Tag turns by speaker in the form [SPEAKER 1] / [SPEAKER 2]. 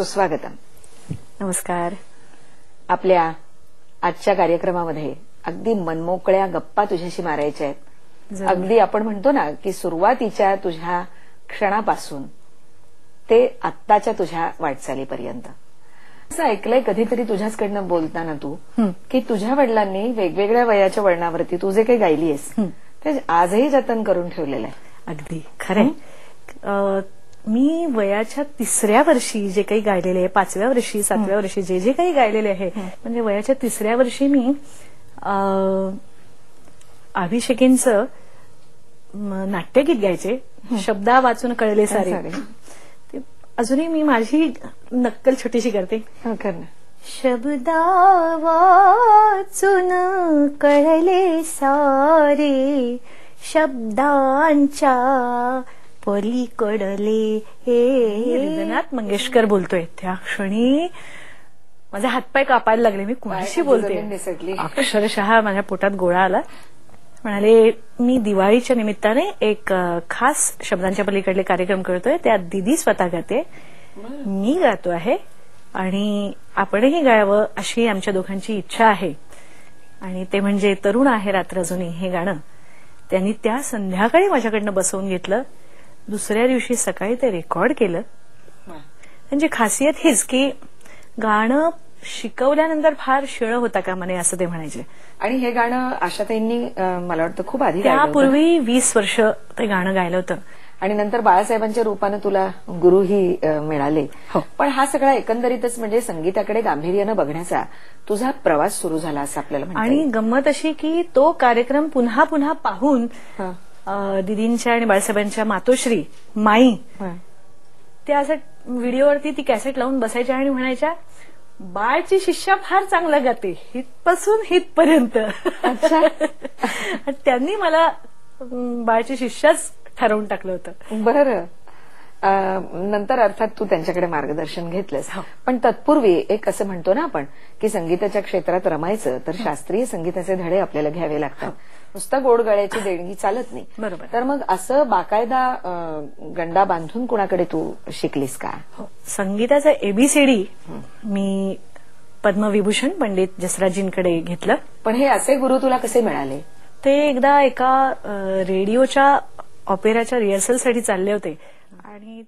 [SPEAKER 1] सुस्वागतम.
[SPEAKER 2] नमस्कार.
[SPEAKER 1] आपल्या आजच्या कार्यक्रमामध्ये अगदी मनमोकळ्या गप्पा तुझ्याशी मारायच्या आहेत. अगदी आपण म्हणतो ना की सुरुवातीच्या तुझ्या क्षणापासून ते आत्ताच्या तुझ्या वाटचालीपर्यंत. असं ऐकलंय कधीतरी तुझ्याचकडनं बोलताना तू की तुझ्या वडिलांनी वेगवेगळ्या वयाच्या वळणावरती तू जे काही गायलीयस ते आजही जतन करून ठेवलेलं आहे.
[SPEAKER 2] अगदी खरंय. मी वयाच्या 3ऱ्या वर्षी जे काही गायलेले आहे, 5व्या वर्षी 7व्या वर्षी जे जे काही गायलेले आहे, म्हणजे वयाच्या 3ऱ्या वर्षी मी अभिषेकींचं नाट्यगीत गायचे. शब्दा वाचून कळले सारे. अजूनही मी माझी नक्कल छोटीशी करते. शब्दा वाचून कळले सारे, शब्दांच्या पलीकडले. हृदयनाथ मंगेशकर बोलतोय. त्या क्षणी माझे हातपाय कापायला लागले. मी कुणाशी बोलते. अक्षरशः माझ्या पोटात गोळा आला. म्हणाले मी दिवाळीच्या निमित्ताने एक खास शब्दांच्या पलीकडले कार्यक्रम करतोय. त्यात दीदी स्वतः गाते, मी गातो आहे आणि आपणही गायवं अशी आमच्या दोघांची इच्छा आहे. आणि ते म्हणजे तरुण आहे रात्र जुनी हे गाणं त्यांनी त्या संध्याकाळी माझ्याकडनं बसवून घेतलं. दुसऱ्या दिवशी सकाळी ते रेकॉर्ड केलं. म्हणजे खासियत हीच की गाणं शिकवल्यानंतर फार शिळं होता का म्हणे असं ते म्हणायचे.
[SPEAKER 1] आणि हे गाणं आशाताईंनी मला वाटतं खूप आधी
[SPEAKER 2] त्यापूर्वी 20 वर्ष ते गाणं गायलं होतं.
[SPEAKER 1] आणि नंतर बाळासाहेबांच्या रूपानं तुला गुरुही मिळाले. पण हा सगळा एकंदरीतच म्हणजे संगीताकडे गांभीर्यानं बघण्याचा तुझा प्रवास सुरू झाला असं आपल्याला म्हणता येईल.
[SPEAKER 2] आणि गंमत अशी की तो कार्यक्रम पुन्हा पुन्हा पाहून दिदींच्या आणि बाळासाहेबांच्या मातोश्री माई त्या असं व्हिडिओवरती ती कॅसेट लावून बसायच्या आणि म्हणायच्या बाळची शिष्या फार चांगलं गाते हितपासून हितपर्यंत. त्यांनी मला बाळची शिष्याच ठरवून टाकलं होतं.
[SPEAKER 1] बरं. नंतर अर्थात तू त्यांच्याकडे मार्गदर्शन घेतलंस. पण तत्पूर्वी एक असं म्हणतो ना आपण की संगीताच्या क्षेत्रात रमायचं तर शास्त्रीय संगीताचे धडे आपल्याला घ्यावे लागतात. नुसतं गोड गळ्याची देणगी चालत नाही.
[SPEAKER 2] बरोबर.
[SPEAKER 1] तर मग असं बाकायदा गंडा बांधून कुणाकडे तू शिकलीस का?
[SPEAKER 2] संगीताचं एबीसीडी मी पद्मविभूषण पंडित जसराजींकडे घेतलं.
[SPEAKER 1] पण हे असे गुरु तुला कसे मिळाले?
[SPEAKER 2] ते एकदा एका रेडिओच्या ऑपेराच्या रिहर्सलसाठी चालले होते आणि